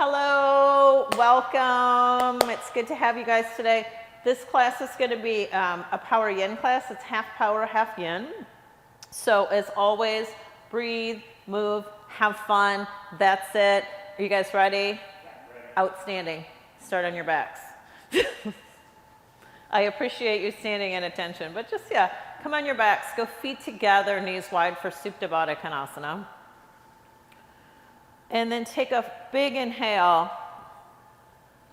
Hello, welcome. It's good to have you guys today. This class is going to be a Power Yin class. It's half power, half yin. So as always, breathe, move, have fun. That's it. Are you guys ready? Yeah, ready. Outstanding. Start on your backs. I appreciate you standing at attention, but just, yeah, come on your backs. Go feet together, knees wide for Supta Baddha Konasana. And then take a big inhale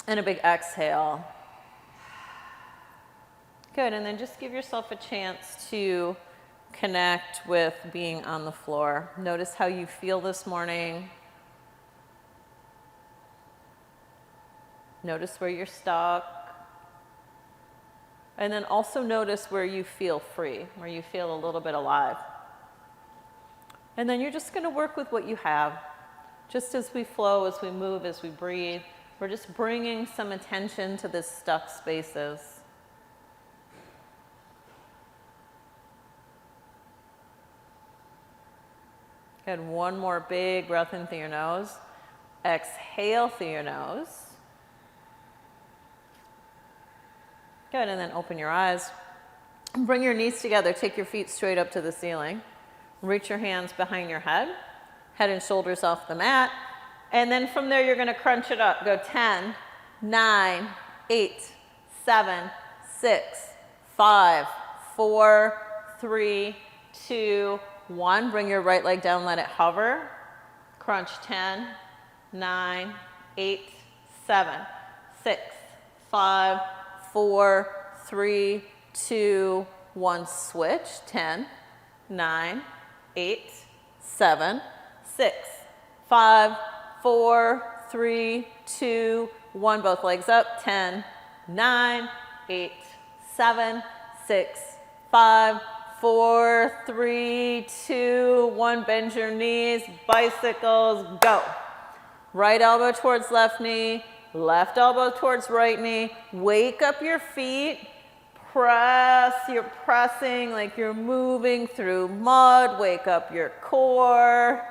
and a big exhale. Good, and then just give yourself a chance to connect with being on the floor. Notice how you feel this morning. Notice where you're stuck. And then also notice where you feel free, where you feel a little bit alive. And then you're just going to work with what you have. Just as we flow, as we move, as we breathe, we're just bringing some attention to the stuck spaces. Good, one more big breath in through your nose. Exhale through your nose. Good, and then open your eyes. Bring your knees together, take your feet straight up to the ceiling. Reach your hands behind your head. Head and shoulders off the mat. And then from there, you're going to crunch it up. Go 10, 9, 8, 7, 6, 5, 4, 3, 2, 1. Bring your right leg down, let it hover. Crunch 10, 9, 8, 7, 6, 5, 4, 3, 2, 1. Switch. 10, 9, 8, 7, 6, 5, 4, 3, 2, 1. Both legs up. 10, 9, 8, 7, 6, 5, 4, 3, 2, 1. Bend your knees. Bicycles. Go. Right elbow towards left knee. Left elbow towards right knee. Wake up your feet. Press. You're pressing like you're moving through mud. Wake up your core.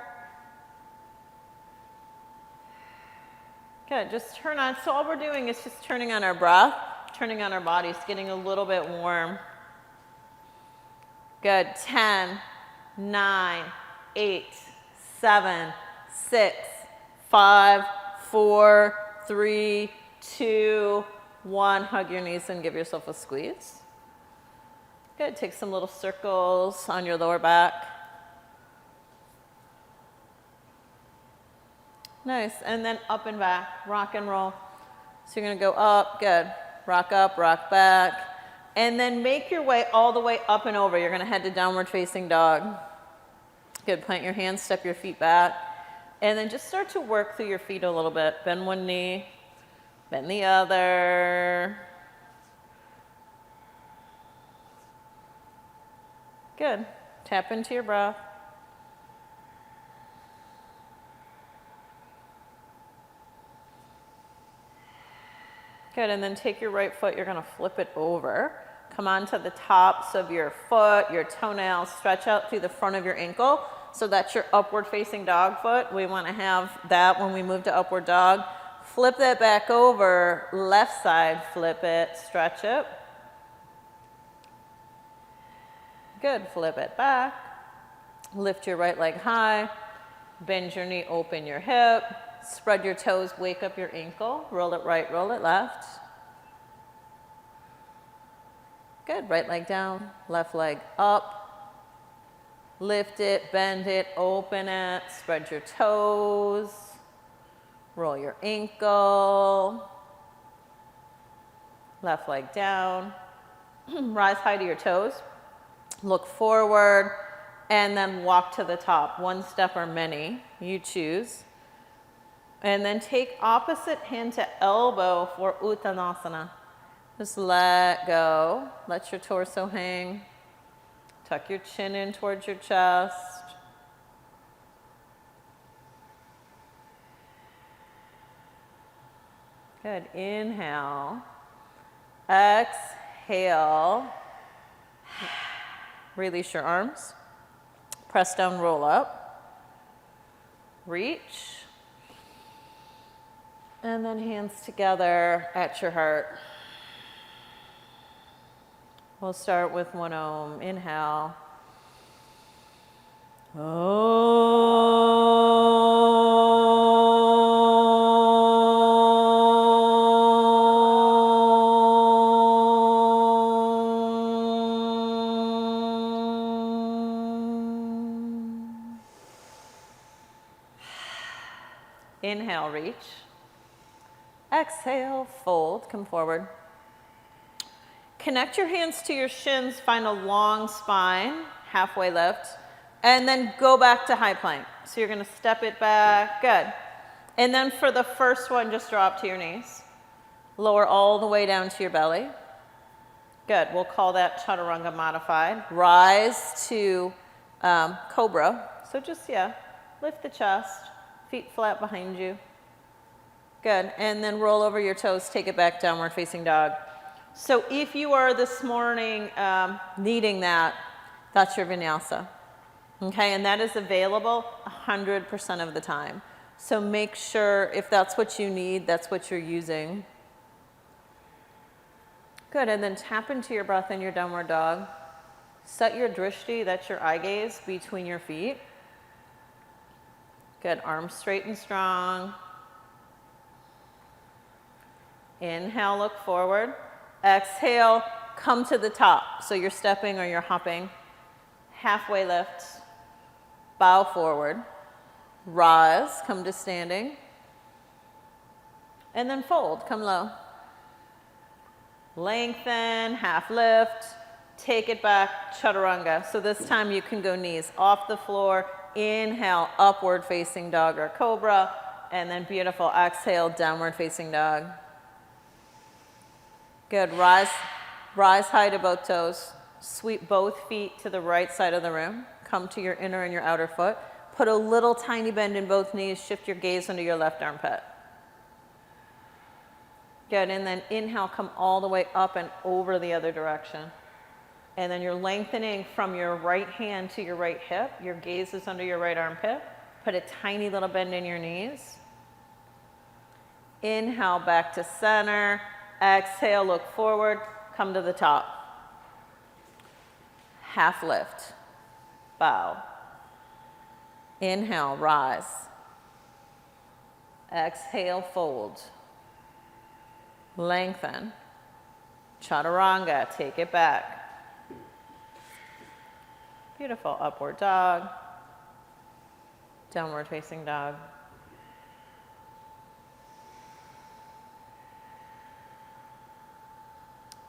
Good, just turn on. So all we're doing is just turning on our breath, turning on our bodies, getting a little bit warm. Good, 10, 9, 8, 7, 6, 5, 4, 3, 2, 1. Hug your knees and give yourself a squeeze. Good, take some little circles on your lower back. Nice, and then up and back, rock and roll. So you're gonna go up, good. Rock up, rock back. And then make your way all the way up and over. You're gonna head to downward facing dog. Good, plant your hands, step your feet back. And then just start to work through your feet a little bit. Bend one knee, bend the other. Good, tap into your breath. Good, and then take your right foot, you're gonna flip it over. Come onto the tops of your foot, your toenails, stretch out through the front of your ankle. So that's your upward facing dog foot. We wanna have that when we move to upward dog. Flip that back over, left side, flip it, stretch it. Good, flip it back. Lift your right leg high, bend your knee, open your hip. Spread your toes, wake up your ankle. Roll it right, roll it left. Good, right leg down, left leg up. Lift it, bend it, open it. Spread your toes. Roll your ankle. Left leg down. Rise high to your toes. Look forward and then walk to the top. One step or many, you choose. And then take opposite hand to elbow for Uttanasana. Just let go. Let your torso hang. Tuck your chin in towards your chest. Good. Inhale. Exhale. Release your arms. Press down, roll up. Reach. And then hands together at your heart. We'll start with one Om. Inhale. Inhale, reach. Exhale, fold, come forward. Connect your hands to your shins, find a long spine, halfway lift, and then go back to high plank. So you're gonna step it back, good. And then for the first one, just drop to your knees. Lower all the way down to your belly. Good, we'll call that Chaturanga modified. Rise to Cobra. So just, lift the chest, feet flat behind you. Good, and then roll over your toes, take it back, downward facing dog. So if you are this morning needing that, that's your vinyasa. Okay, and that is available 100% of the time. So make sure if that's what you need, that's what you're using. Good, and then tap into your breath in your downward dog. Set your drishti, that's your eye gaze, between your feet. Good, arms straight and strong. Inhale, look forward. Exhale, come to the top. So you're stepping or you're hopping. Halfway lift. Bow forward. Rise, come to standing. And then fold, come low. Lengthen, half lift. Take it back, Chaturanga. So this time you can go knees off the floor. Inhale, upward facing dog or cobra. And then beautiful, exhale, downward facing dog. Good, rise high to both toes. Sweep both feet to the right side of the room. Come to your inner and your outer foot. Put a little tiny bend in both knees. Shift your gaze under your left armpit. Good, and then inhale, come all the way up and over the other direction. And then you're lengthening from your right hand to your right hip. Your gaze is under your right armpit. Put a tiny little bend in your knees. Inhale, back to center. Exhale, look forward, come to the top. Half lift, bow. Inhale, rise. Exhale, fold. Lengthen. Chaturanga, take it back. Beautiful, upward dog. Downward facing dog.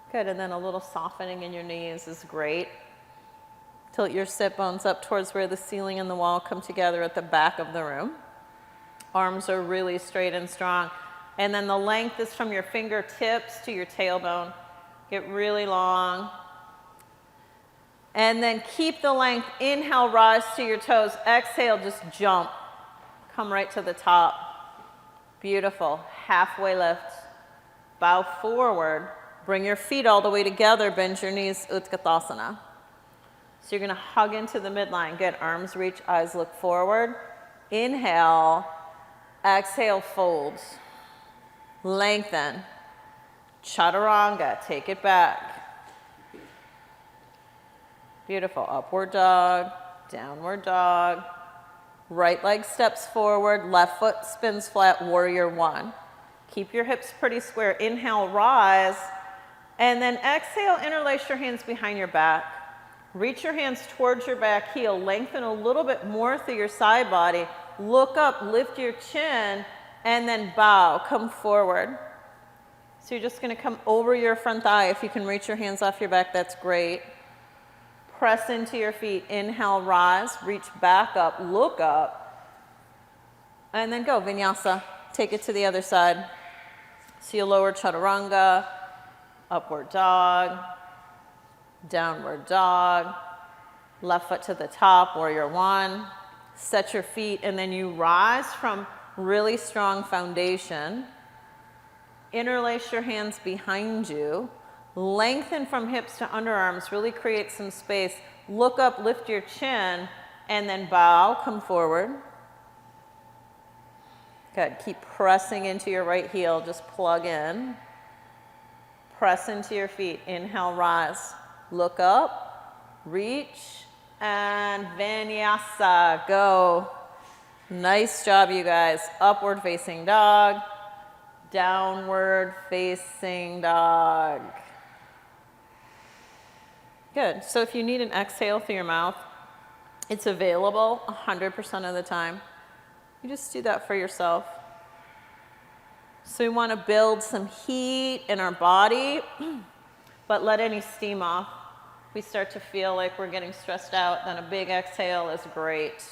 Good, and then a little softening in your knees is great. Tilt your sit bones up towards where the ceiling and the wall come together at the back of the room. Arms are really straight and strong. And then the length is from your fingertips to your tailbone. Get really long. And then keep the length. Inhale, rise to your toes. Exhale, just jump. Come right to the top. Beautiful. Halfway lift. Bow forward. Bring your feet all the way together, bend your knees, Utkatasana. So you're gonna hug into the midline. Good, arms reach, eyes look forward. Inhale, exhale, fold. Lengthen. Chaturanga, take it back. Beautiful, upward dog, downward dog. Right leg steps forward, left foot spins flat, warrior one. Keep your hips pretty square. Inhale, rise. And then exhale, interlace your hands behind your back. Reach your hands towards your back heel. Lengthen a little bit more through your side body. Look up, lift your chin, and then bow. Come forward. So you're just going to come over your front thigh. If you can reach your hands off your back, that's great. Press into your feet. Inhale, rise. Reach back up. Look up. And then go. Vinyasa. Take it to the other side. So you lower Chaturanga. Upward dog, downward dog, left foot to the top, warrior one. Set your feet and then you rise from really strong foundation. Interlace your hands behind you. Lengthen from hips to underarms, really create some space. Look up, lift your chin, and then bow, come forward. Good. Keep pressing into your right heel. Just plug in. Press into your feet. Inhale, rise. Look up, reach, and vinyasa. Go. Nice job, you guys. Upward facing dog. Downward facing dog. Good. So if you need an exhale through your mouth, it's available 100% of the time. You just do that for yourself. So we want to build some heat in our body, but let any steam off. If we start to feel like we're getting stressed out, then a big exhale is great.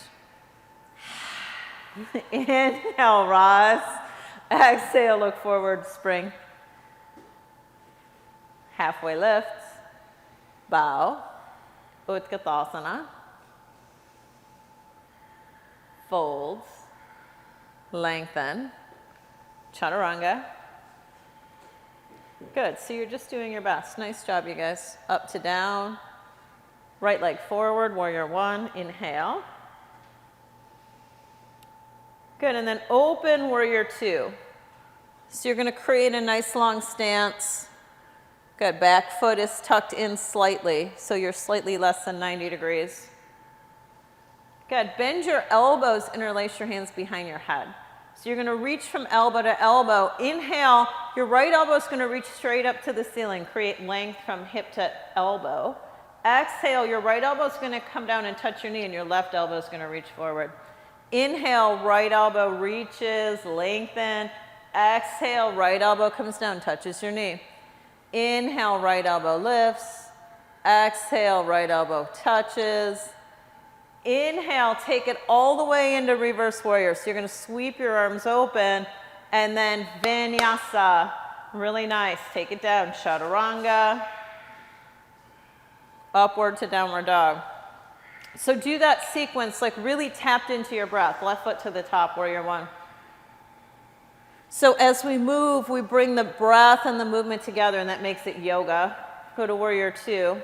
Inhale, rise. Exhale, look forward, spring. Halfway lift. Bow. Utkatasana. Folds. Lengthen. Chaturanga. Good. So you're just doing your best. Nice job, you guys. Up to down. Right leg forward, warrior one. Inhale. Good. And then open warrior two. So you're going to create a nice long stance. Good. Back foot is tucked in slightly, so you're slightly less than 90 degrees. Good. Bend your elbows, interlace your hands behind your head. So you're going to reach from elbow to elbow. Inhale, your right elbow is going to reach straight up to the ceiling, create length from hip to elbow. Exhale, your right elbow is going to come down and touch your knee, and your left elbow is going to reach forward. Inhale, right elbow reaches, lengthen. Exhale, right elbow comes down, touches your knee. Inhale, right elbow lifts. Exhale, right elbow touches. Inhale, take it all the way into reverse warrior. So you're going to sweep your arms open, and then vinyasa. Really nice. Take it down. Chaturanga. Upward to downward dog. So do that sequence like really tapped into your breath. Left foot to the top, warrior one. So as we move, we bring the breath and the movement together, and that makes it yoga. Go to warrior two.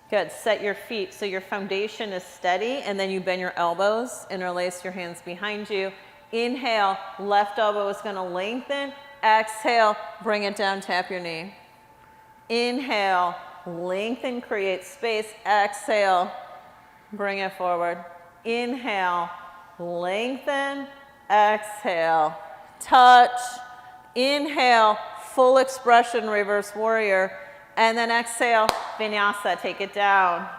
Good. Set your feet so your foundation is steady, and then you bend your elbows, interlace your hands behind you. Inhale, left elbow is going to lengthen. Exhale, bring it down, tap your knee. Inhale, lengthen, create space. Exhale, bring it forward. Inhale, lengthen. Exhale, touch. Inhale, full expression, reverse warrior. And then exhale, vinyasa, take it down.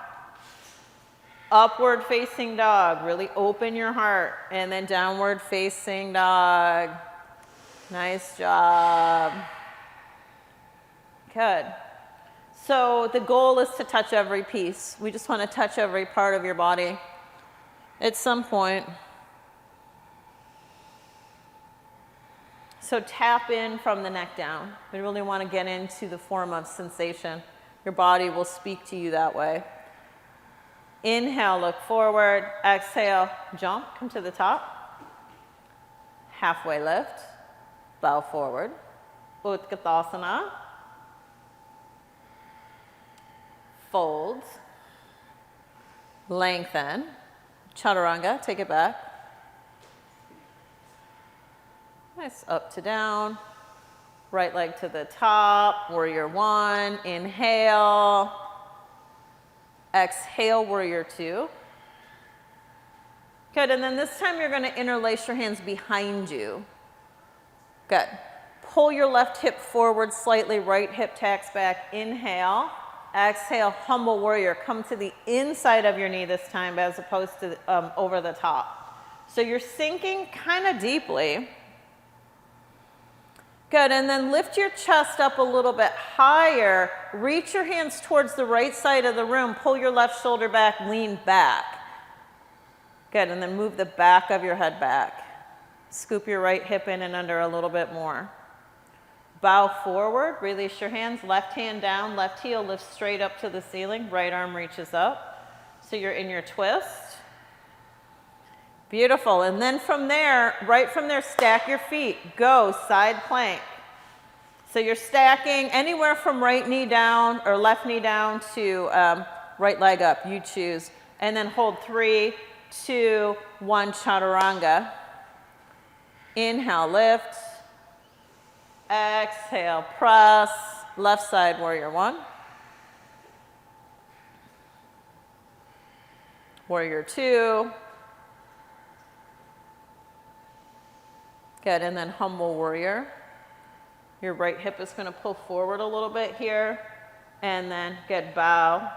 Upward facing dog, really open your heart. And then downward facing dog. Nice job. Good. So the goal is to touch every piece. We just want to touch every part of your body at some point. So tap in from the neck down. We really want to get into the form of sensation. Your body will speak to you that way. Inhale, look forward. Exhale, jump, come to the top. Halfway lift. Bow forward. Utkatasana. Fold. Lengthen. Chaturanga, take it back. Nice, up to down. Right leg to the top, warrior one. Inhale. Exhale, warrior two. Good, and then this time you're going to interlace your hands behind you. Good. Pull your left hip forward slightly, right hip tacks back. Inhale. Exhale, humble warrior. Come to the inside of your knee this time as opposed to over the top. So you're sinking kind of deeply. Good, and then lift your chest up a little bit higher. Reach your hands towards the right side of the room. Pull your left shoulder back, lean back. Good, and then move the back of your head back. Scoop your right hip in and under a little bit more. Bow forward, release your hands. Left hand down, left heel lifts straight up to the ceiling. Right arm reaches up. So you're in your twist. Beautiful, and then from there, right from there, stack your feet. Go, side plank. So you're stacking anywhere from right knee down or left knee down to right leg up, you choose. And then hold 3, 2, 1, chaturanga. Inhale, lift. Exhale, press. Left side, warrior one. Warrior two. Good, and then humble warrior. Your right hip is going to pull forward a little bit here. And then good, bow.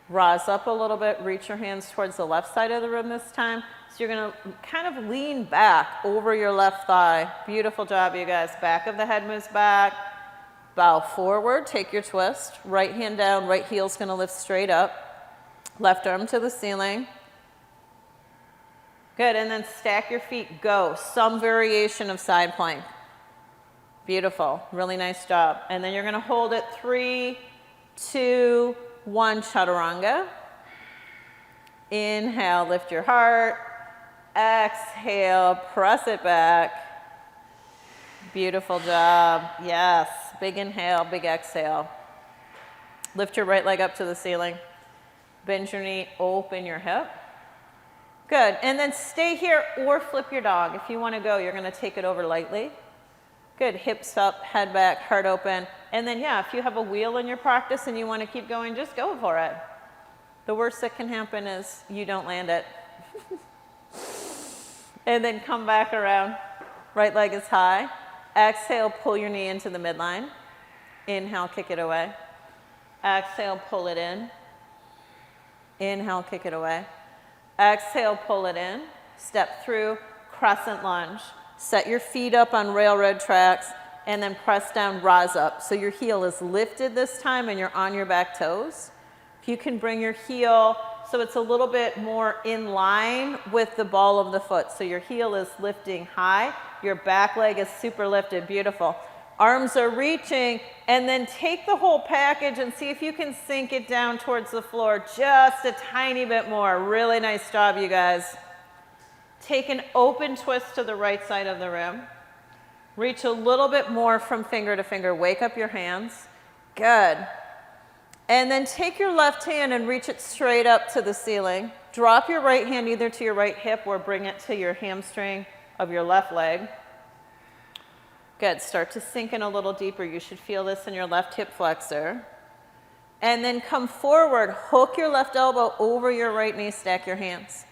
Rise up a little bit, reach your hands towards the left side of the room this time. So you're going to kind of lean back over your left thigh. Beautiful job, you guys. Back of the head moves back. Bow forward, take your twist. Right hand down, right heel's going to lift straight up. Left arm to the ceiling. Good, and then stack your feet, go. Some variation of side plank. Beautiful, really nice job. And then you're going to hold it 3, 2, 1, chaturanga. Inhale, lift your heart. Exhale, press it back. Beautiful job. Yes, big inhale, big exhale. Lift your right leg up to the ceiling. Bend your knee, open your hip. Good, and then stay here or flip your dog. If you want to go, you're going to take it over lightly. Good, hips up, head back, heart open. And then, yeah, if you have a wheel in your practice and you want to keep going, just go for it. The worst that can happen is you don't land it. And then come back around. Right leg is high. Exhale, pull your knee into the midline. Inhale, kick it away. Exhale, pull it in. Inhale, kick it away. Exhale, pull it in. Step through, crescent lunge. Set your feet up on railroad tracks and then press down, rise up. So your heel is lifted this time and you're on your back toes. If you can bring your heel so it's a little bit more in line with the ball of the foot. So your heel is lifting high, your back leg is super lifted, beautiful. Arms are reaching, and then take the whole package and see if you can sink it down towards the floor just a tiny bit more. Really nice job, you guys. Take an open twist to the right side of the room. Reach a little bit more from finger to finger. Wake up your hands. Good. And then take your left hand and reach it straight up to the ceiling. Drop your right hand either to your right hip or bring it to your hamstring of your left leg. Good, start to sink in a little deeper. You should feel this in your left hip flexor. And then come forward, hook your left elbow over your right knee, stack your hands.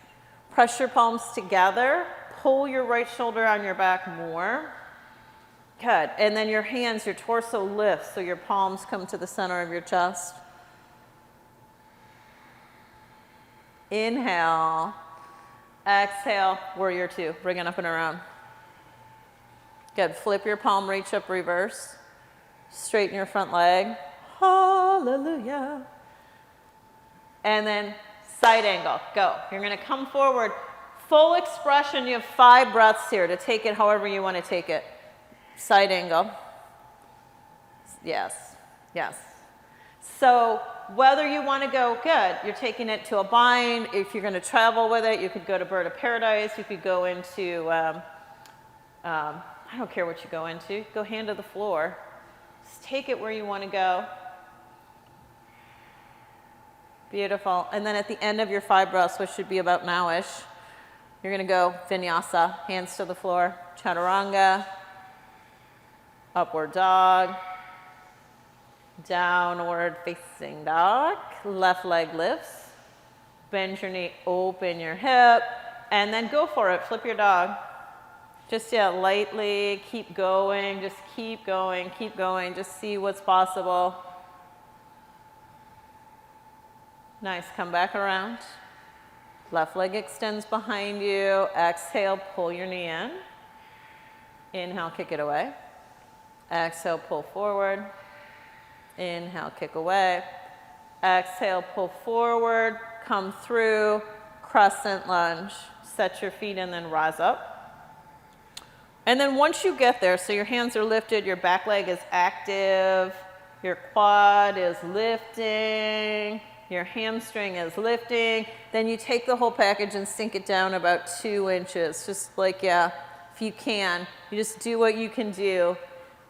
Press your palms together, pull your right shoulder on your back more. Good, and then your hands, your torso lifts so your palms come to the center of your chest. Inhale, exhale, warrior two, bring it up and around. Good, flip your palm, reach up, reverse. Straighten your front leg. Hallelujah. And then side angle, go. You're gonna come forward, full expression. You have 5 breaths here to take it however you wanna take it. Side angle. Yes, yes. So whether you wanna go, good, you're taking it to a bind. If you're gonna travel with it, you could go to Bird of Paradise. You could go into, I don't care what you go into. Go hand to the floor. Just take it where you want to go. Beautiful. And then at the end of your 5 breaths, which should be about now-ish, you're going to go vinyasa, hands to the floor, chaturanga, upward dog, downward facing dog, left leg lifts, bend your knee, open your hip, and then go for it. Flip your dog. Just, yeah, lightly, keep going, just keep going, just see what's possible. Nice, come back around. Left leg extends behind you. Exhale, pull your knee in. Inhale, kick it away. Exhale, pull forward. Inhale, kick away. Exhale, pull forward, come through, crescent lunge. Set your feet and then rise up. And then once you get there, so your hands are lifted, your back leg is active, your quad is lifting, your hamstring is lifting, then you take the whole package and sink it down about 2 inches. Just like, yeah, if you can. You just do what you can do.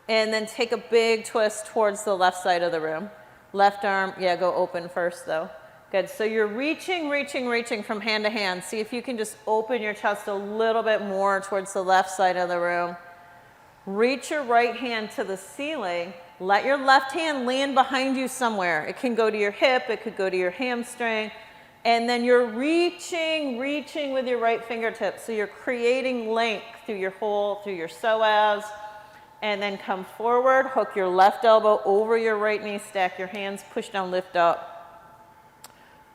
And then take a big twist towards the left side of the room. Left arm, yeah, go open first though. Good, so you're reaching, reaching, reaching from hand to hand. See if you can just open your chest a little bit more towards the left side of the room. Reach your right hand to the ceiling. Let your left hand land behind you somewhere. It can go to your hip, it could go to your hamstring. And then you're reaching, reaching with your right fingertips. So you're creating length through your through your psoas. And then come forward, hook your left elbow over your right knee, stack your hands, push down, lift up.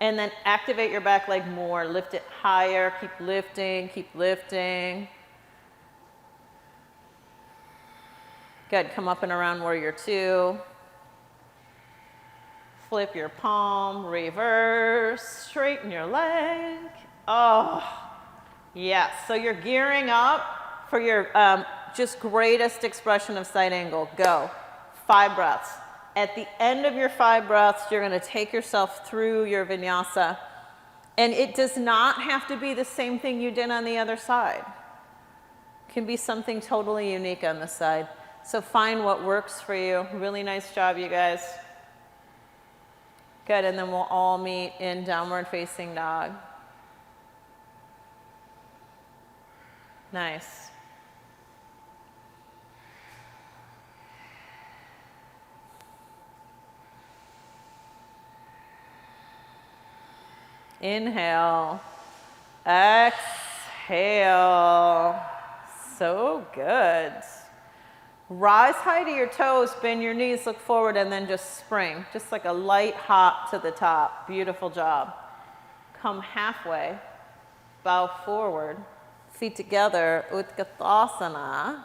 And then activate your back leg more. Lift it higher, keep lifting, keep lifting. Good, come up and around warrior two. Flip your palm, reverse, straighten your leg. Oh, yes. So you're gearing up for your just greatest expression of side angle. Go. 5 breaths. At the end of your 5 breaths, you're going to take yourself through your vinyasa. And it does not have to be the same thing you did on the other side. It can be something totally unique on this side. So find what works for you. Really nice job, you guys. Good, and then we'll all meet in downward facing dog. Nice. Inhale, exhale. So good. Rise high to your toes, bend your knees, look forward, and then just spring. Just like a light hop to the top. Beautiful job. Come halfway, bow forward, feet together, Utkatasana.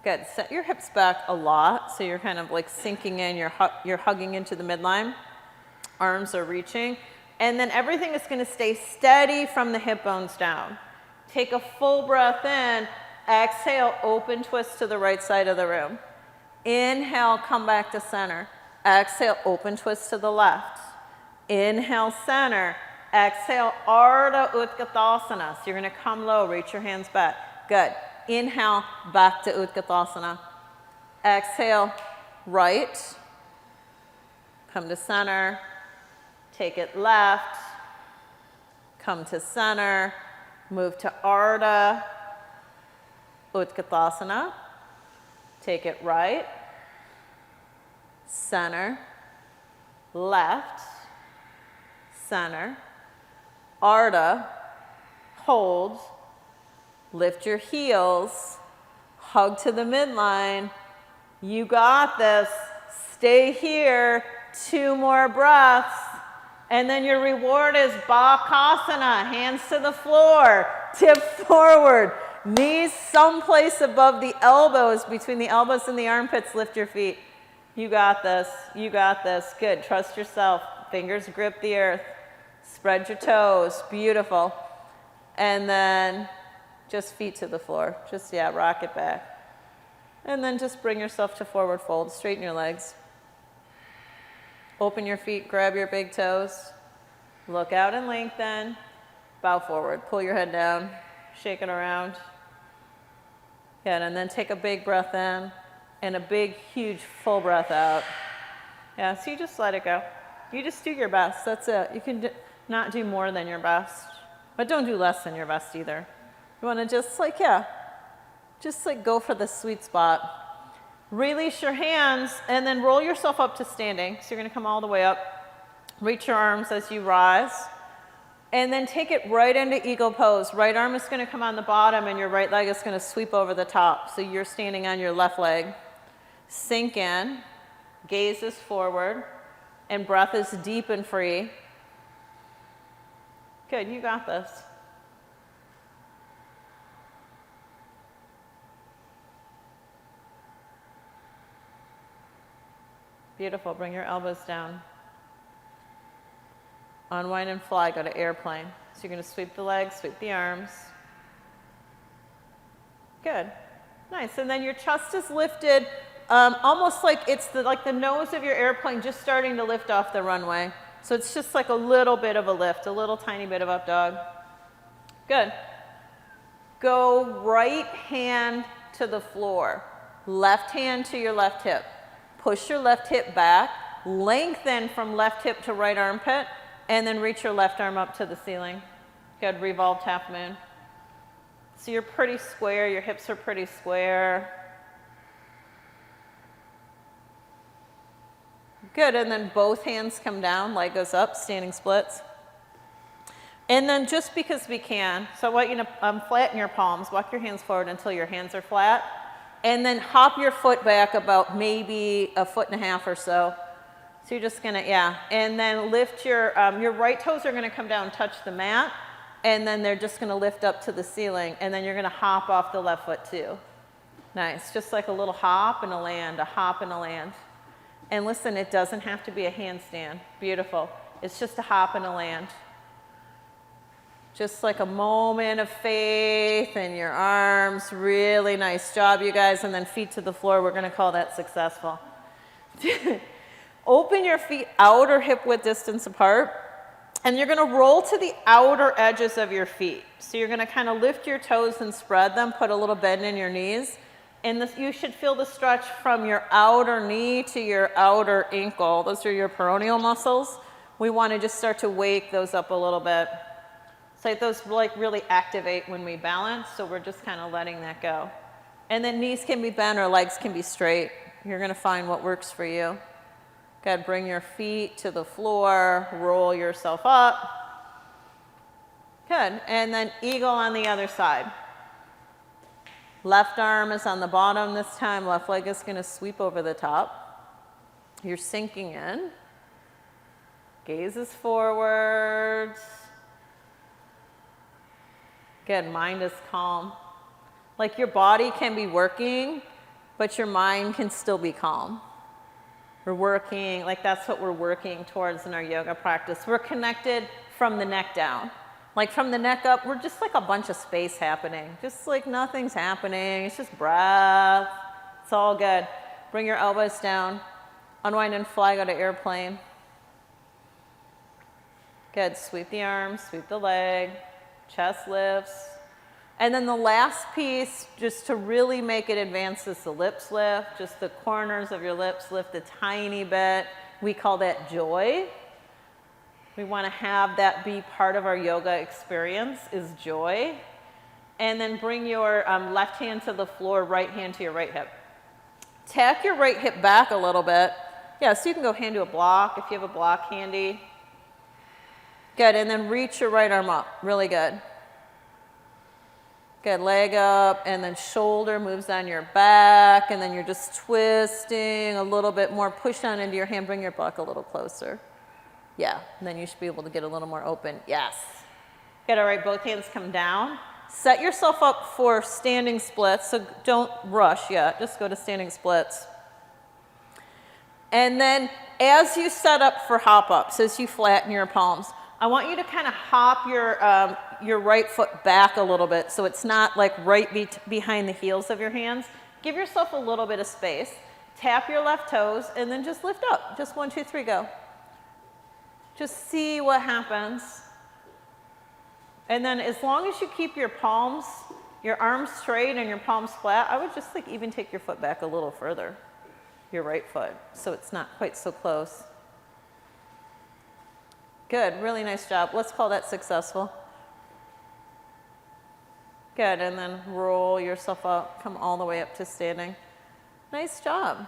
Good, set your hips back a lot, so you're kind of like sinking in, you're hugging into the midline. Arms are reaching, and then everything is going to stay steady from the hip bones down. Take a full breath in, exhale, open twist to the right side of the room. Inhale, come back to center. Exhale, open twist to the left. Inhale, center. Exhale, Ardha Utkatasana. So you're going to come low, reach your hands back. Good. Inhale, back to Utkatasana. Exhale, right. Come to center. Take it left, come to center, move to Ardha Utkatasana, take it right, center, left, center, Ardha, hold, lift your heels, hug to the midline, you got this, stay here, 2 more breaths. And then your reward is Bakasana, hands to the floor, tip forward, knees someplace above the elbows, between the elbows and the armpits, lift your feet. You got this, you got this. Good, trust yourself. Fingers grip the earth. Spread your toes, beautiful. And then just feet to the floor. Just, yeah, rock it back. And then just bring yourself to forward fold, straighten your legs. Open your feet, grab your big toes, look out and lengthen, bow forward, pull your head down, shake it around. Good, and then take a big breath in and a big, huge, full breath out. Yeah, so you just let it go. You just do your best, that's it. You can not do more than your best, but don't do less than your best either. You wanna just like, yeah, just like go for the sweet spot. Release your hands and then roll yourself up to standing. So you're going to come all the way up. Reach your arms as you rise. And then take it right into eagle pose. Right arm is going to come on the bottom and your right leg is going to sweep over the top. So you're standing on your left leg. Sink in. Gaze is forward. And breath is deep and free. Good, you got this. Beautiful, bring your elbows down. Unwind and fly, go to airplane. So you're gonna sweep the legs, sweep the arms. Good, nice, and then your chest is lifted, almost like it's like the nose of your airplane just starting to lift off the runway. So it's just like a little bit of a lift, a little tiny bit of up dog. Good. Go right hand to the floor, left hand to your left hip. Push your left hip back, Lengthen from left hip to right armpit, and then reach your left arm up to the ceiling. Good, revolved half moon. So you're pretty square, your hips are pretty square. Good, and then both hands come down, leg goes up, standing splits. And then just because we can, so I want you to flatten your palms, walk your hands forward until your hands are flat, and then hop your foot back about maybe 1.5 feet or so. So you're just gonna, yeah, and then lift your right toes are gonna come down, touch the mat, and then they're just gonna lift up to the ceiling, and then you're gonna hop off the left foot too. Nice, just like a little hop and a land, a hop and a land. And listen, it doesn't have to be a handstand. Beautiful. It's just a hop and a land. Just like a moment of faith in your arms. Really nice job, you guys. And then feet to the floor. We're going to call that successful. Open your feet outer hip width distance apart. And you're going to roll to the outer edges of your feet. So you're going to kind of lift your toes and spread them. Put a little bend in your knees. And you should feel the stretch from your outer knee to your outer ankle. Those are your peroneal muscles. We want to just start to wake those up a little bit. So those like really activate when we balance, so we're just kind of letting that go. And then knees can be bent or legs can be straight. You're going to find what works for you. Good, bring your feet to the floor, roll yourself up. Good, and then eagle on the other side. Left arm is on the bottom this time. Left leg is going to sweep over the top. You're sinking in. Gaze is forwards. Good, mind is calm. Like your body can be working, but your mind can still be calm. We're working, like that's what we're working towards in our yoga practice. We're connected from the neck down. Like from the neck up, we're just like a bunch of space happening. Just like nothing's happening. It's just breath. It's all good. Bring your elbows down. Unwind and fly, go to airplane. Good. Sweep the arms, sweep the leg. Chest lifts. And then the last piece, just to really make it advance, is the lips lift. Just the corners of your lips lift a tiny bit. We call that joy. We want to have that be part of our yoga experience, is joy. And then bring your left hand to the floor, right hand to your right hip. Tack your right hip back a little bit. Yeah, so you can go hand to a block if you have a block handy. Good, and then reach your right arm up. Really good. Good, leg up, and then shoulder moves on your back, and then you're just twisting a little bit more. Push down into your hand, bring your block a little closer. Yeah, and then you should be able to get a little more open. Yes. Good, all right, both hands come down. Set yourself up for standing splits, so don't rush yet. Just go to standing splits. And then as you set up for hop-ups, as you flatten your palms, I want you to kind of hop your right foot back a little bit so it's not like right behind the heels of your hands. Give yourself a little bit of space. Tap your left toes and then just lift up. Just 1, 2, 3, go. Just see what happens. And then as long as you keep your palms, your arms straight and your palms flat, I would just like even take your foot back a little further, your right foot, so it's not quite so close. Good, really nice job. Let's call that successful. Good, and then roll yourself up, come all the way up to standing. Nice job.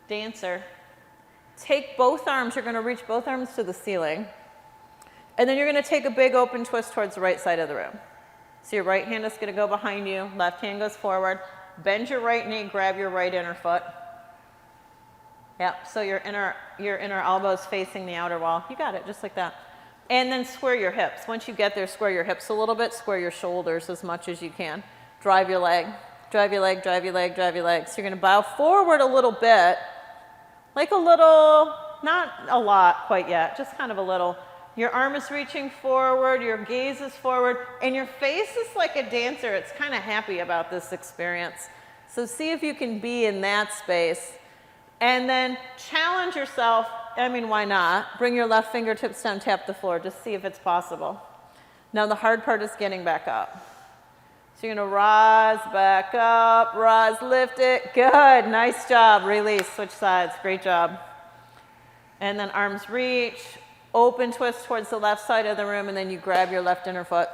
Dancer. Take both arms, you're gonna reach both arms to the ceiling. And then you're gonna take a big open twist towards the right side of the room. So your right hand is gonna go behind you, left hand goes forward. Bend your right knee, grab your right inner foot. Yep, so your inner elbows facing the outer wall. You got it, just like that. And then square your hips. Once you get there, square your hips a little bit, square your shoulders as much as you can. Drive your leg, drive your leg, drive your leg, drive your leg. So you're gonna bow forward a little bit, like a little, not a lot quite yet, just kind of a little. Your arm is reaching forward, your gaze is forward, and your face is like a dancer. It's kind of happy about this experience. So see if you can be in that space. And then challenge yourself. I mean, why not? Bring your left fingertips down, tap the floor. Just see if it's possible. Now the hard part is getting back up. So you're gonna rise back up, rise, lift it. Good, nice job. Release, switch sides, great job. And then arms reach, open twist towards the left side of the room, and then you grab your left inner foot.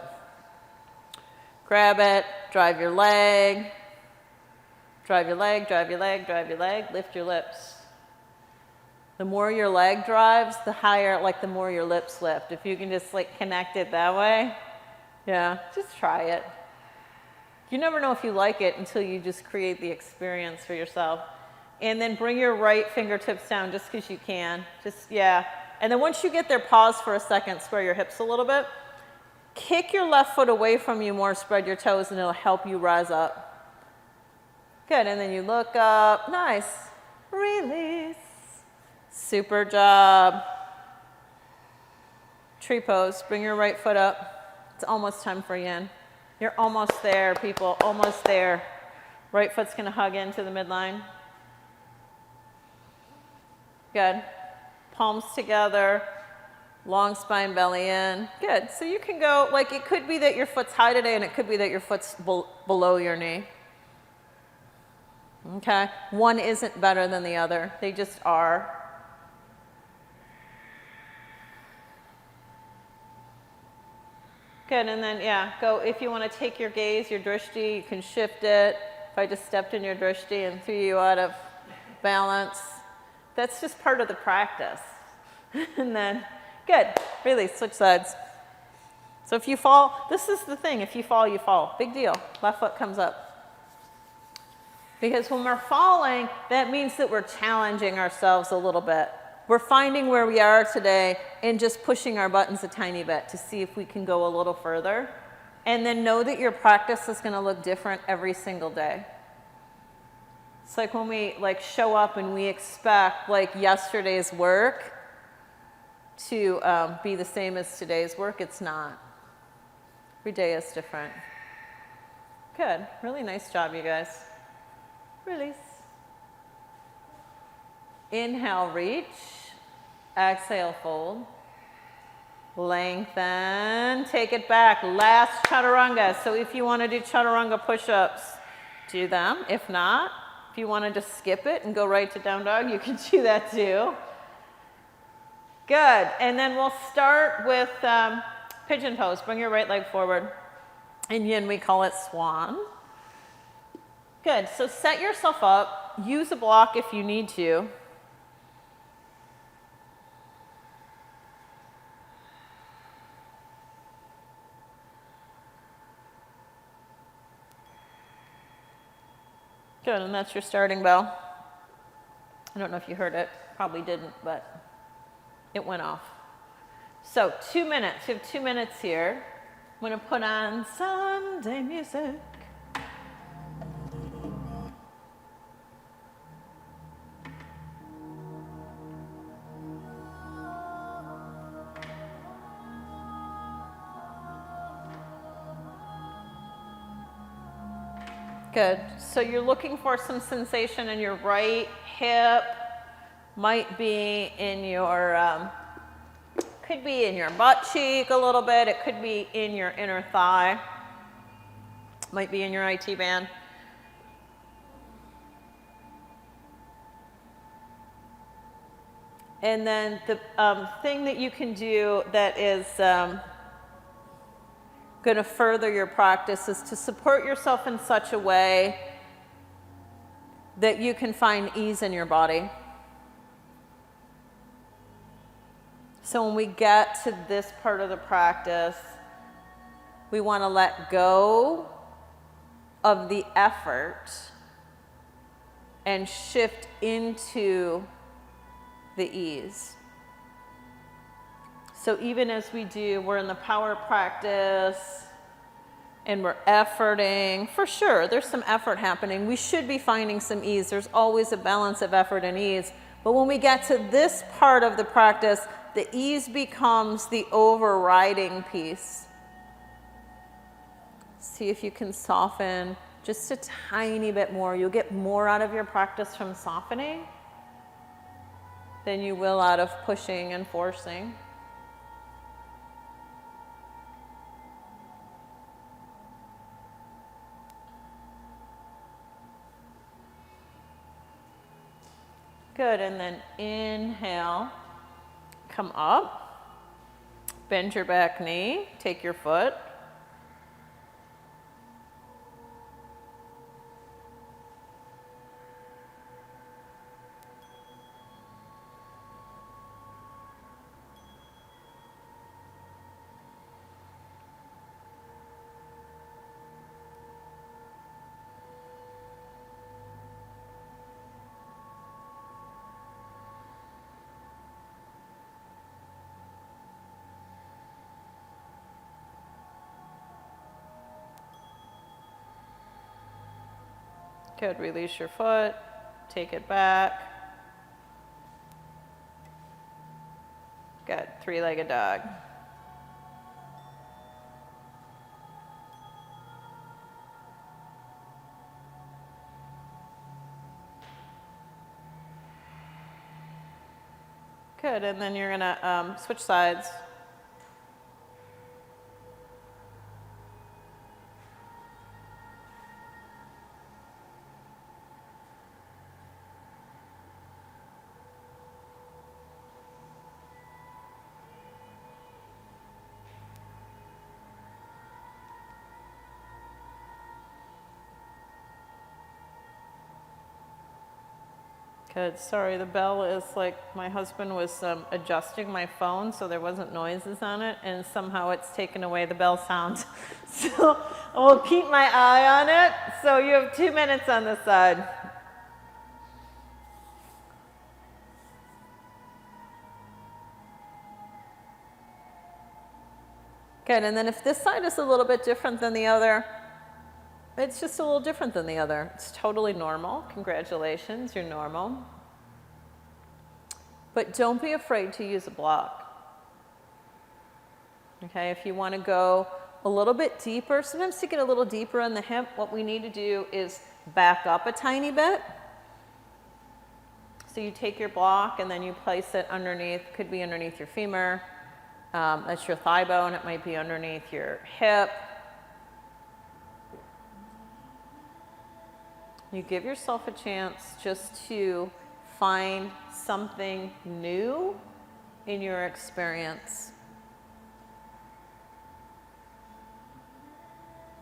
Grab it, drive your leg, drive your leg, drive your leg, drive your leg, lift your lips. The more your leg drives, the higher, like the more your lips lift. If you can just like connect it that way, yeah, just try it. You never know if you like it until you just create the experience for yourself. And then bring your right fingertips down just because you can. Just, yeah. And then once you get there, pause for a second, square your hips a little bit. Kick your left foot away from you more, spread your toes, and it'll help you rise up. Good, and then you look up. Nice. Release. Super job. Tree pose. Bring your right foot up. It's almost time for yin. You're almost there, people. Almost there. Right foot's going to hug into the midline. Good. Palms together. Long spine, belly in. Good. So you can go, like it could be that your foot's high today and it could be that your foot's below your knee. Okay. One isn't better than the other. They just are. Good, and then, yeah, go, if you want to take your gaze, your drishti, you can shift it. If I just stepped in your drishti and threw you out of balance, that's just part of the practice. And then, good, release, switch sides. So if you fall, this is the thing, if you fall, you fall. Big deal, left foot comes up. Because when we're falling, that means that we're challenging ourselves a little bit. We're finding where we are today and just pushing our buttons a tiny bit to see if we can go a little further. And then know that your practice is going to look different every single day. It's like when we like show up and we expect like yesterday's work to be the same as today's work. It's not. Every day is different. Good. Really nice job, you guys. Release. Inhale, reach. Exhale, fold. Lengthen. Take it back. Last chaturanga. So if you want to do chaturanga push-ups, do them. If not, if you want to just skip it and go right to down dog, you can do that too. Good. And then we'll start with pigeon pose. Bring your right leg forward. In yin, we call it swan. Good. So set yourself up. Use a block if you need to. Good, and that's your starting bell. I don't know if you heard it. Probably didn't, but it went off. So 2 minutes. You have 2 minutes here. I'm going to put on Sunday music. Good. So you're looking for some sensation in your right hip. Might be in your, could be in your butt cheek a little bit. It could be in your inner thigh. Might be in your IT band. And then the thing that you can do that is going to further your practice is to support yourself in such a way that you can find ease in your body. So when we get to this part of the practice, we want to let go of the effort and shift into the ease. So even as we're in the power practice and we're efforting, for sure, there's some effort happening. We should be finding some ease. There's always a balance of effort and ease. But when we get to this part of the practice, the ease becomes the overriding piece. See if you can soften just a tiny bit more. You'll get more out of your practice from softening than you will out of pushing and forcing. Good, and then inhale, Come up, bend your back knee, take your foot. Good, release your foot, take it back. Good, three-legged dog. Good, and then you're gonna switch sides. Good, sorry, the bell is like, my husband was adjusting my phone so there wasn't noises on it, and somehow it's taken away the bell sound. So I will keep my eye on it. So you have 2 minutes on this side. Good, and then if this side is a little bit different than the other, it's just a little different than the other. It's totally normal. Congratulations, you're normal. But don't be afraid to use a block. Okay, if you want to go a little bit deeper, sometimes to get a little deeper in the hip, what we need to do is back up a tiny bit. So you take your block and then you place it underneath, could be underneath your femur, that's your thigh bone, it might be underneath your hip. You give yourself a chance just to find something new in your experience.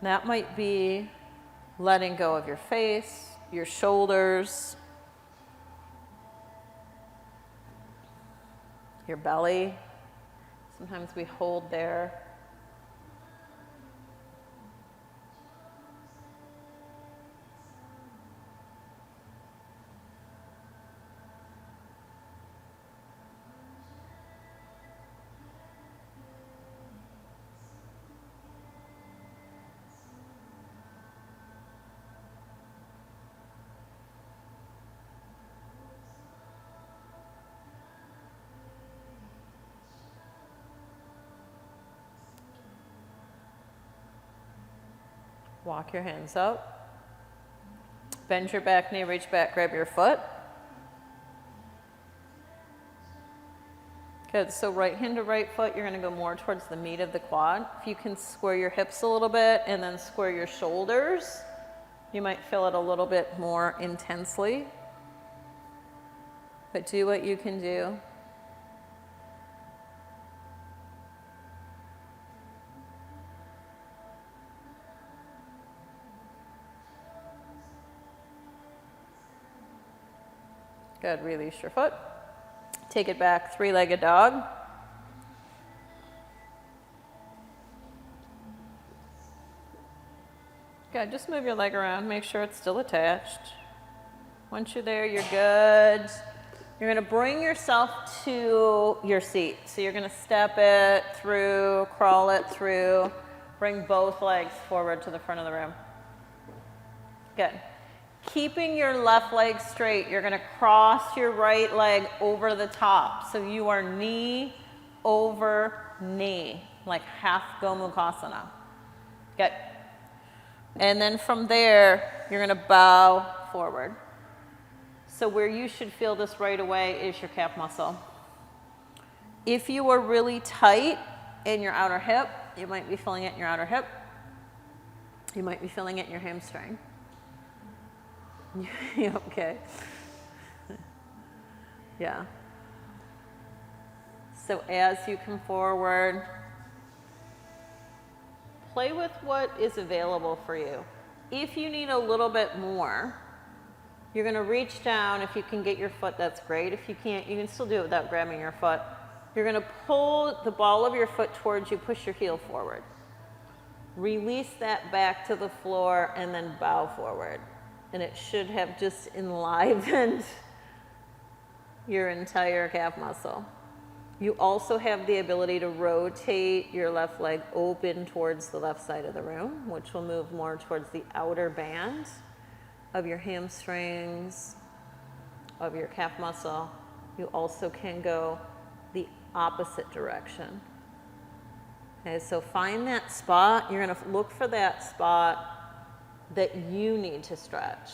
That might be letting go of your face, your shoulders, your belly. Sometimes we hold there. Walk your hands up. Bend your back knee, reach back, grab your foot. Good, so right hand to right foot, you're gonna go more towards the meat of the quad. If you can square your hips a little bit and then square your shoulders, you might feel it a little bit more intensely. But do what you can do. Good, release your foot. Take it back, three-legged dog. Good, just move your leg around, make sure it's still attached. Once you're there, you're good. You're gonna bring yourself to your seat. So you're gonna step it through, crawl it through, bring both legs forward to the front of the room. Good. Keeping your left leg straight, you're gonna cross your right leg over the top. So you are knee over knee, like half Gomukhasana. Good. And then from there, you're gonna bow forward. So where you should feel this right away is your calf muscle. If you are really tight in your outer hip, you might be feeling it in your outer hip. You might be feeling it in your hamstring. Okay. Yeah. So as you come forward, play with what is available for you. If you need a little bit more, you're going to reach down. If you can get your foot, that's great. If you can't, you can still do it without grabbing your foot. You're going to pull the ball of your foot towards you, push your heel forward. Release that back to the floor and then bow forward. And it should have just enlivened your entire calf muscle. You also have the ability to rotate your left leg open towards the left side of the room, which will move more towards the outer band of your hamstrings, of your calf muscle. You also can go the opposite direction. Okay, so find that spot. You're going to look for that spot that you need to stretch.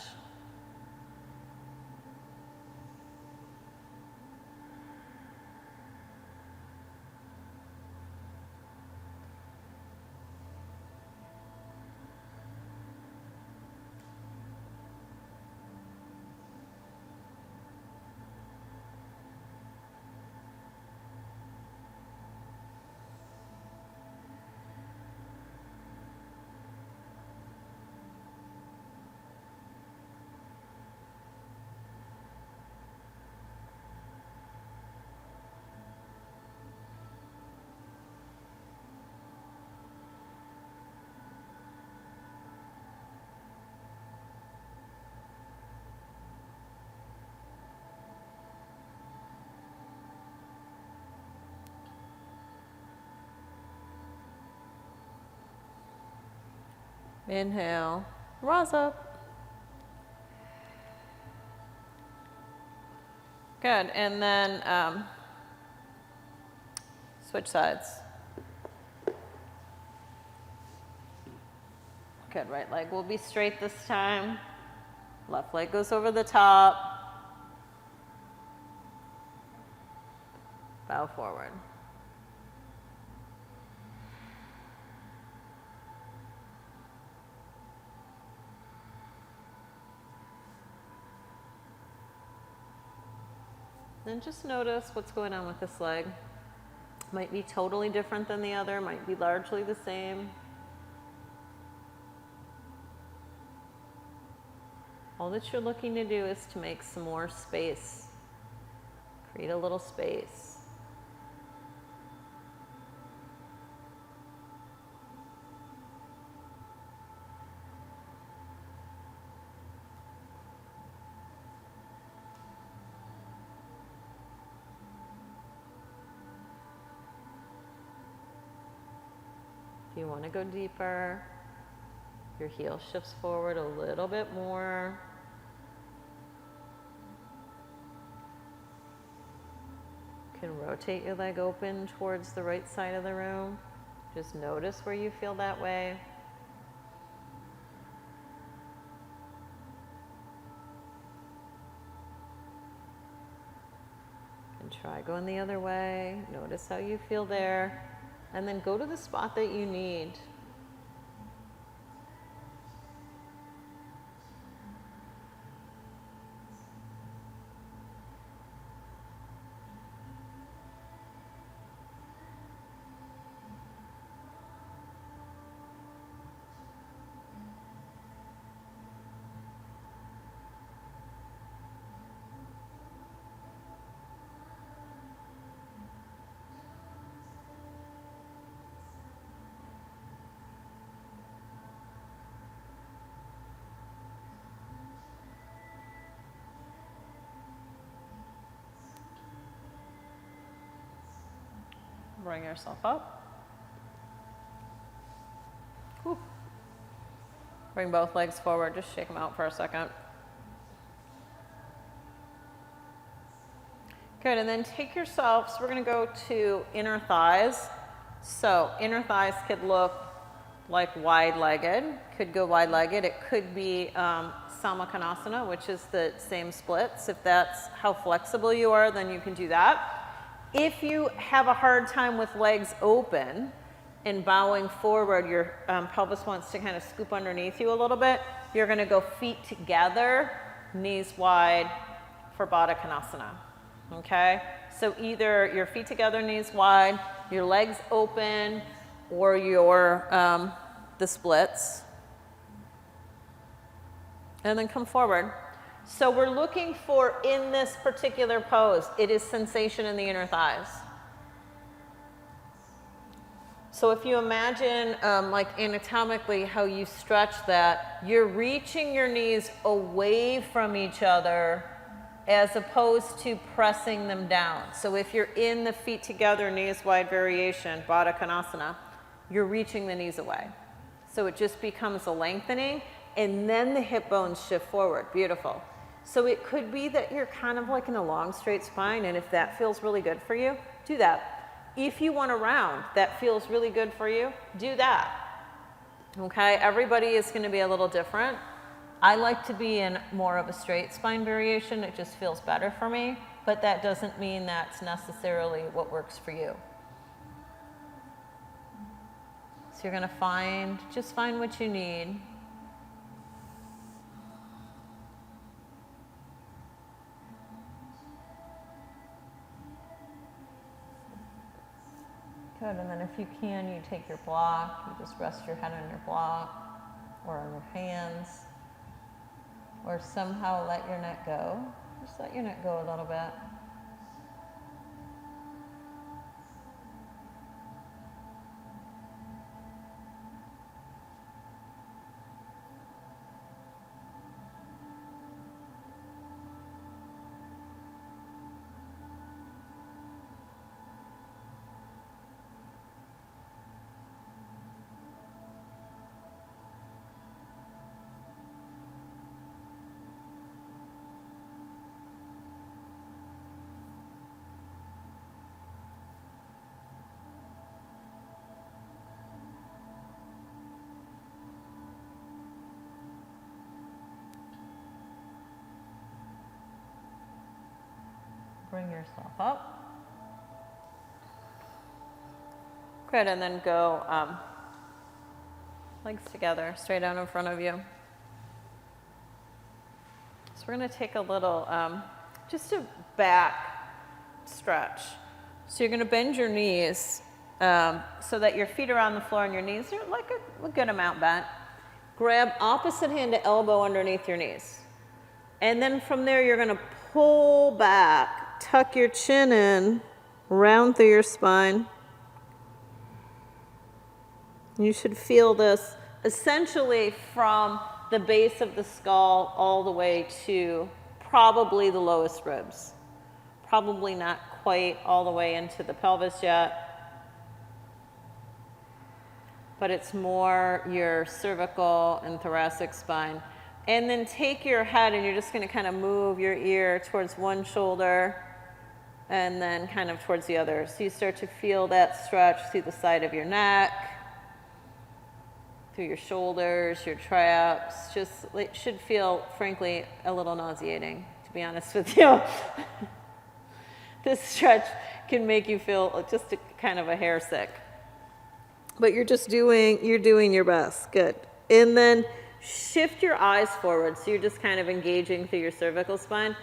Inhale, rise up. Good, and then switch sides. Good, right leg will be straight this time. Left leg goes over the top. Bow forward. Then just notice what's going on with this leg. Might be totally different than the other, might be largely the same. All that you're looking to do is to make some more space. Create a little space. If you want to go deeper, your heel shifts forward a little bit more. You can rotate your leg open towards the right side of the room. Just notice where you feel that way. And try going the other way. Notice how you feel there. And then go to the spot that you need. Bring yourself up. Whew. Bring both legs forward, just shake them out for a second. Good, and then take yourself, so we're gonna go to inner thighs. So inner thighs could look like wide-legged, could go wide-legged. It could be Samakhanasana, which is the same splits. If that's how flexible you are, then you can do that. If you have a hard time with legs open and bowing forward, your pelvis wants to kind of scoop underneath you a little bit, you're going to go feet together, knees wide for Baddha Konasana. Okay? So either your feet together, knees wide, your legs open, or your, the splits. And then come forward. So we're looking for, in this particular pose, it is sensation in the inner thighs. So if you imagine, like anatomically, how you stretch that, you're reaching your knees away from each other as opposed to pressing them down. So if you're in the feet together, knees wide variation, Baddha Konasana, you're reaching the knees away. So it just becomes a lengthening, and then the hip bones shift forward. Beautiful. So it could be that you're kind of like in a long, straight spine, and if that feels really good for you, do that. If you want a round that feels really good for you, do that. Okay, everybody is going to be a little different. I like to be in more of a straight spine variation. It just feels better for me, but that doesn't mean that's necessarily what works for you. So you're going to just find what you need. Good, and then if you can, you take your block, you just rest your head on your block or on your hands, or somehow let your neck go. Just let your neck go a little bit. Bring yourself up. Good, and then go legs together, straight out in front of you. So we're going to take a little, just a back stretch. So you're going to bend your knees so that your feet are on the floor and your knees are like a good amount bent. Grab opposite hand to elbow underneath your knees. And then from there, you're going to pull back. Tuck your chin in, round through your spine. You should feel this essentially from the base of the skull all the way to probably the lowest ribs. Probably not quite all the way into the pelvis yet, but it's more your cervical and thoracic spine. And then take your head and you're just going to kind of move your ear towards one shoulder and then kind of towards the other. So you start to feel that stretch through the side of your neck, through your shoulders, your traps. Just, it should feel, frankly, a little nauseating, to be honest with you. This stretch can make you feel just kind of a hair sick. But you're doing your best. Good. And then shift your eyes forward. So you're just kind of engaging through your cervical spine.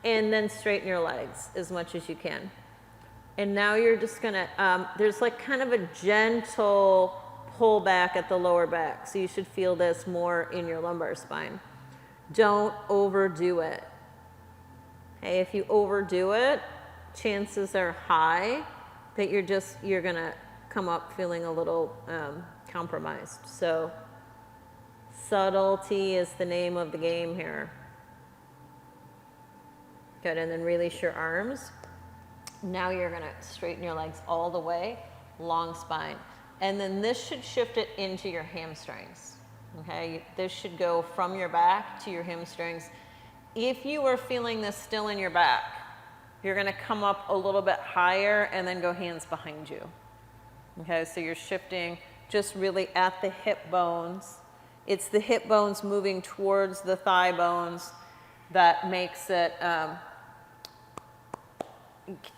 And then straighten your legs as much as you can. And now you're just gonna, there's like kind of a gentle pull back at the lower back. So you should feel this more in your lumbar spine. Don't overdo it. Okay, if you overdo it, chances are high that you're gonna come up feeling a little compromised. So subtlety is the name of the game here. Good, and then release your arms. Now you're gonna straighten your legs all the way, long spine. And then this should shift it into your hamstrings, okay? This should go from your back to your hamstrings. If you are feeling this still in your back, you're gonna come up a little bit higher and then go hands behind you. Okay, so you're shifting just really at the hip bones. It's the hip bones moving towards the thigh bones that makes it,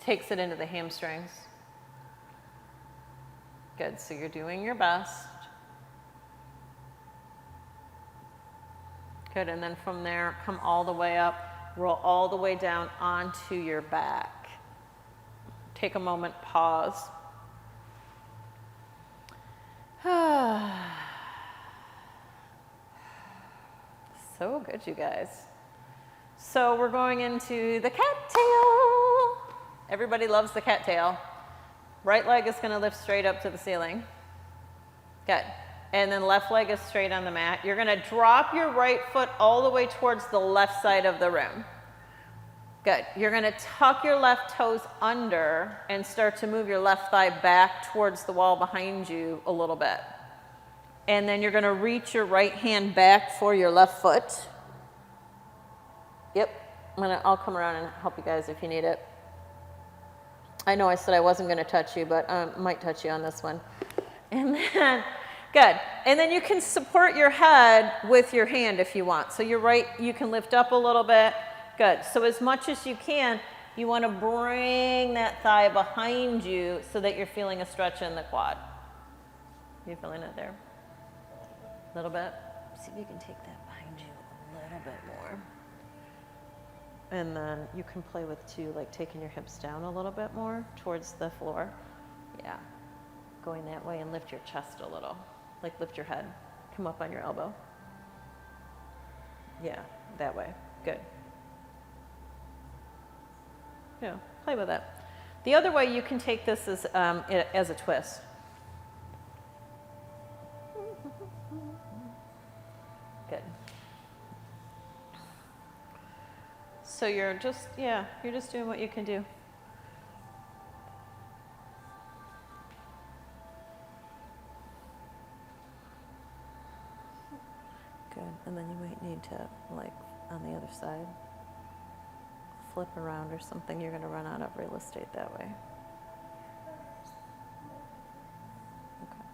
takes it into the hamstrings. Good, so you're doing your best. Good, and then from there, come all the way up, roll all the way down onto your back. take a moment, pause. So good, you guys. So we're going into the cattail. Everybody loves the cattail. Right leg is going to lift straight up to the ceiling. Good. And then left leg is straight on the mat. You're going to drop your right foot all the way towards the left side of the room. Good. You're going to tuck your left toes under and start to move your left thigh back towards the wall behind you a little bit. And then you're going to reach your right hand back for your left foot. Yep. I'll come around and help you guys if you need it. I know I said I wasn't going to touch you, but I might touch you on this one. And then, good. And then you can support your head with your hand if you want. So you can lift up a little bit. Good. So as much as you can, you want to bring that thigh behind you so that you're feeling a stretch in the quad. You feeling it there? A little bit? See if you can take that behind you a little bit more. And then you can play with too, like taking your hips down a little bit more towards the floor. Yeah. Going that way and lift your chest a little. Like lift your head. Come up on your elbow. Yeah, that way. Good. Yeah, play with it. The other way you can take this is as a twist. Good. So you're just doing what you can do. Good, and then you might need to, like, on the other side, flip around or something. You're going to run out of real estate that way. Okay.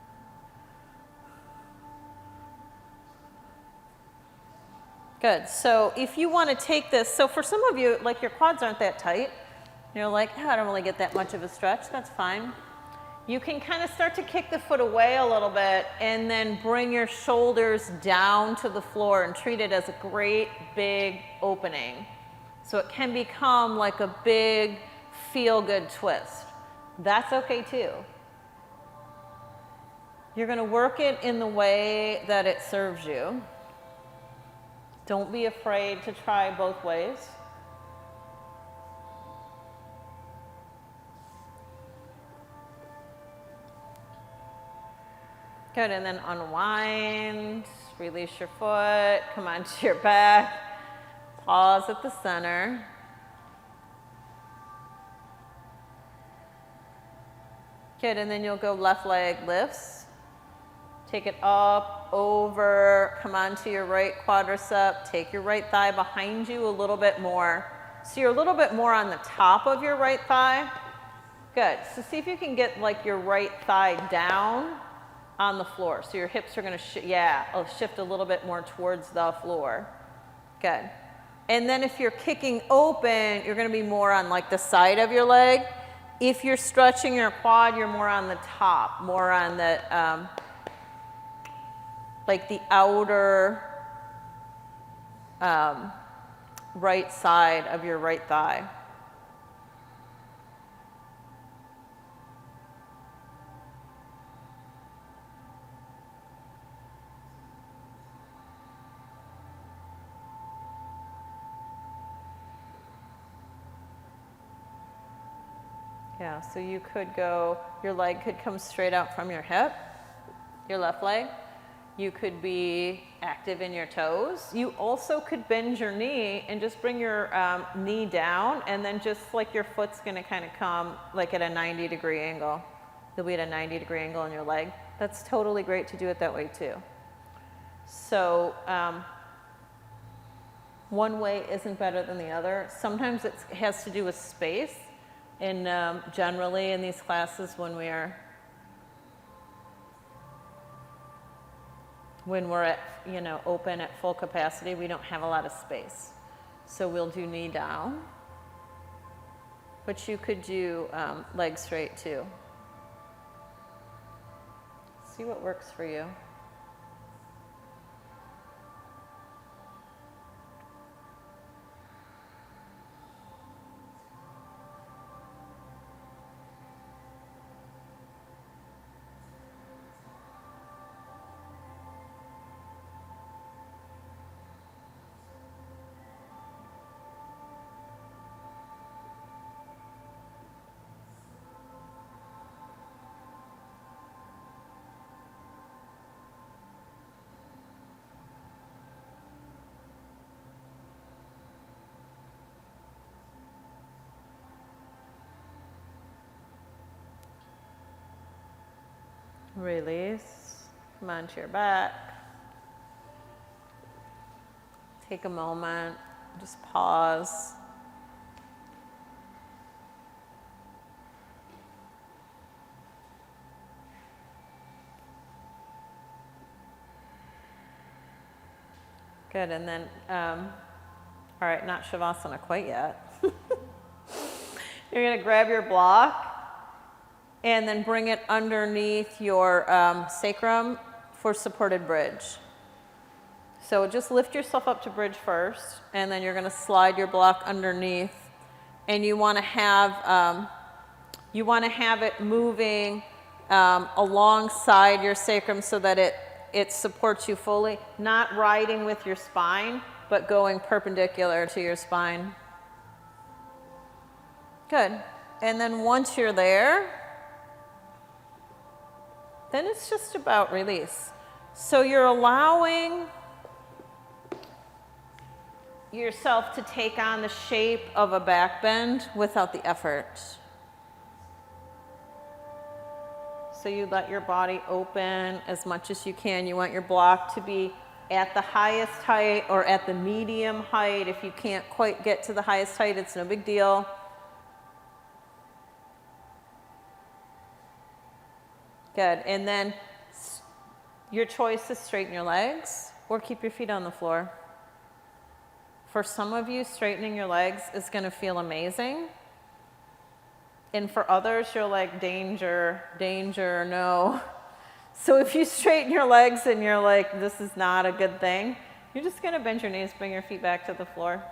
Good. So if you want to take this, so for some of you, like your quads aren't that tight. You're like, oh, I don't really get that much of a stretch. That's fine. You can kind of start to kick the foot away a little bit and then bring your shoulders down to the floor and treat it as a great big opening. So it can become like a big feel-good twist. That's okay too. You're going to work it in the way that it serves you. Don't be afraid to try both ways. Good, and then unwind, release your foot, come onto your back, pause at the center. Good, and then you'll go left leg lifts. Take it up, over, come onto your right quadricep, take your right thigh behind you a little bit more. So you're a little bit more on the top of your right thigh. Good, so see if you can get like your right thigh down on the floor. So your hips are going to shift a little bit more towards the floor. Good. And then if you're kicking open, you're going to be more on like the side of your leg. If you're stretching your quad, you're more on the top, more on the like the outer right side of your right thigh. Yeah, so you could go, your leg could come straight out from your hip, your left leg. You could be active in your toes. You also could bend your knee and just bring your knee down, and then just like your foot's gonna kind of come like at a 90-degree angle. You'll be at a 90-degree angle in your leg. That's totally great to do it that way too. So one way isn't better than the other. Sometimes it has to do with space. And generally in these classes when we're at, open at full capacity, we don't have a lot of space. So we'll do knee down, but you could do leg straight too. See what works for you. Release. Come onto your back. Take a moment, just pause. Good, and then, all right, not Shavasana quite yet. You're gonna grab your block and then bring it underneath your sacrum for supported bridge. So just lift yourself up to bridge first, and then you're gonna slide your block underneath, and you wanna have it moving alongside your sacrum so that it supports you fully, not riding with your spine, but going perpendicular to your spine. Good. And then once you're there, then it's just about release. So you're allowing yourself to take on the shape of a back bend without the effort. So you let your body open as much as you can. You want your block to be at the highest height or at the medium height. If you can't quite get to the highest height, it's no big deal. Good, and then your choice is straighten your legs or keep your feet on the floor. For some of you, straightening your legs is gonna feel amazing. And for others, you're like, danger, danger, no. So if you straighten your legs and you're like, this is not a good thing, you're just gonna bend your knees, bring your feet back to the floor.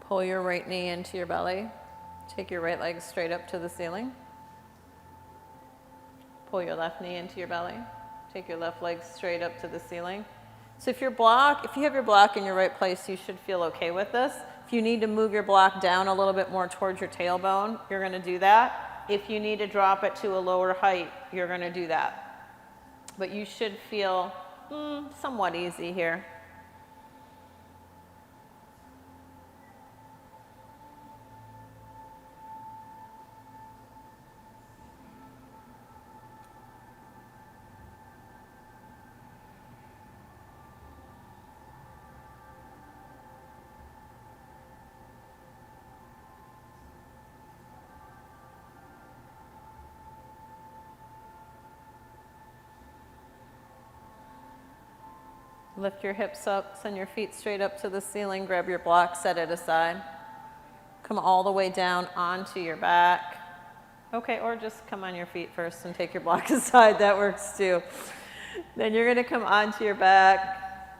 Pull your right knee into your belly. Take your right leg straight up to the ceiling. Pull your left knee into your belly. Take your left leg straight up to the ceiling. So if you have your block in your right place, you should feel okay with this. If you need to move your block down a little bit more towards your tailbone, you're gonna do that. If you need to drop it to a lower height, you're gonna do that. But you should feel somewhat easy here. Lift your hips up, send your feet straight up to the ceiling, grab your block, set it aside. Come all the way down onto your back. Okay, or just come on your feet first and take your block aside, that works too. Then you're gonna come onto your back,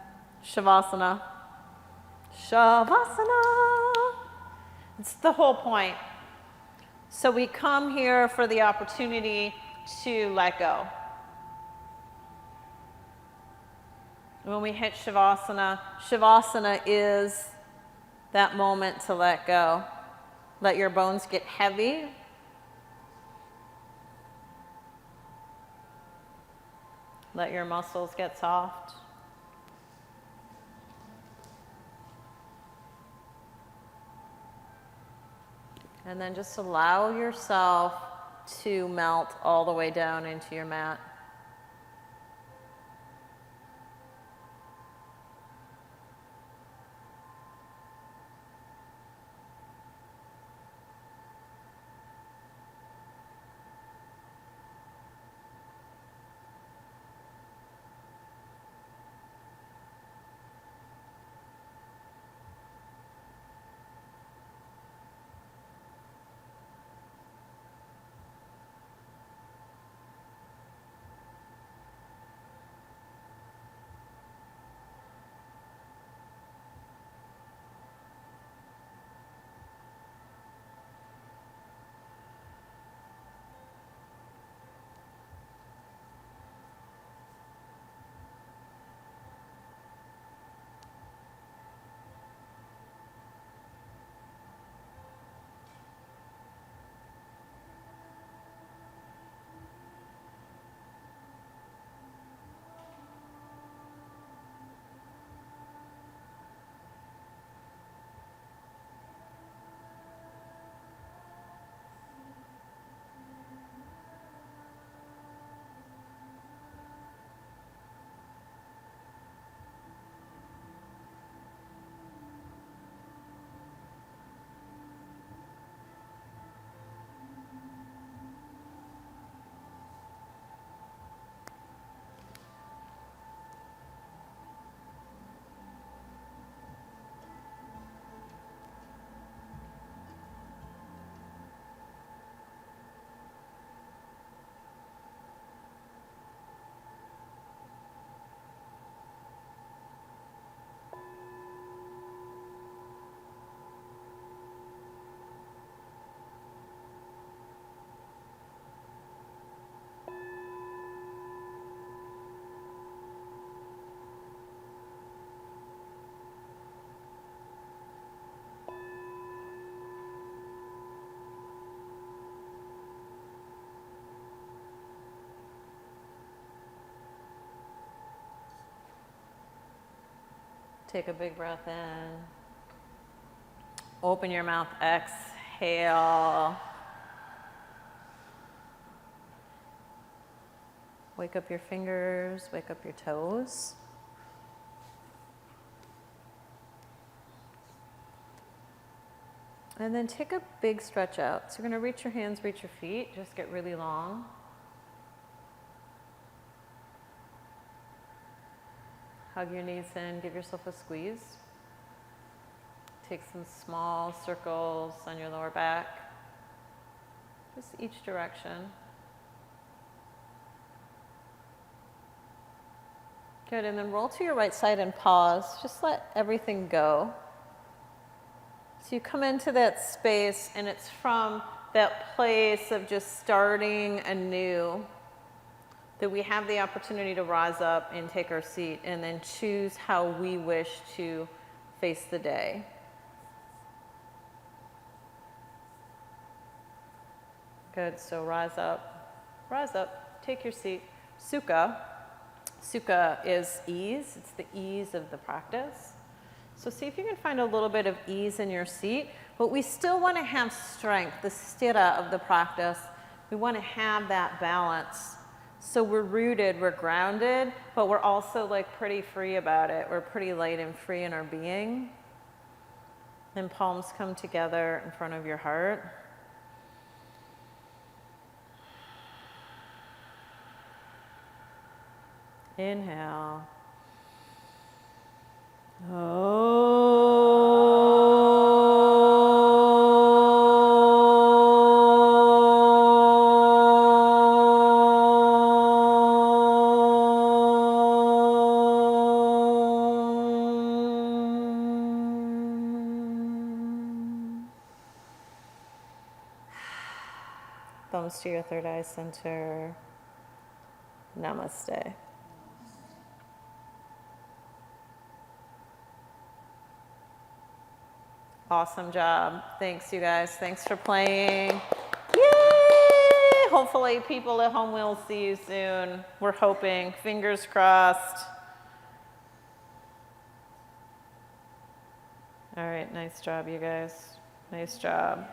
Shavasana. Shavasana. It's the whole point. So we come here for the opportunity to let go. When we hit Shavasana, Shavasana is that moment to let go. Let your bones get heavy. Let your muscles get soft. And then just allow yourself to melt all the way down into your mat. Take a big breath in. Open your mouth, exhale. Wake up your fingers, wake up your toes. And then take a big stretch out. So you're going to reach your hands, reach your feet, just get really long. Hug your knees in, give yourself a squeeze. Take some small circles on your lower back, just each direction. Good, and then roll to your right side and pause. Just let everything go. So you come into that space and it's from that place of just starting anew that we have the opportunity to rise up and take our seat and then choose how we wish to face the day. Good, so rise up, take your seat. Sukha. Sukha is ease, it's the ease of the practice. So see if you can find a little bit of ease in your seat, but we still want to have strength, the sthira of the practice. We want to have that balance. So we're rooted, we're grounded, but we're also like pretty free about it. We're pretty light and free in our being. And palms come together in front of your heart. Inhale. Thumbs to your third eye center. Namaste. Awesome job. Thanks, you guys. Thanks for playing. Yay! Hopefully people at home will see you soon. We're hoping. Fingers crossed. All right, nice job, you guys. Nice job.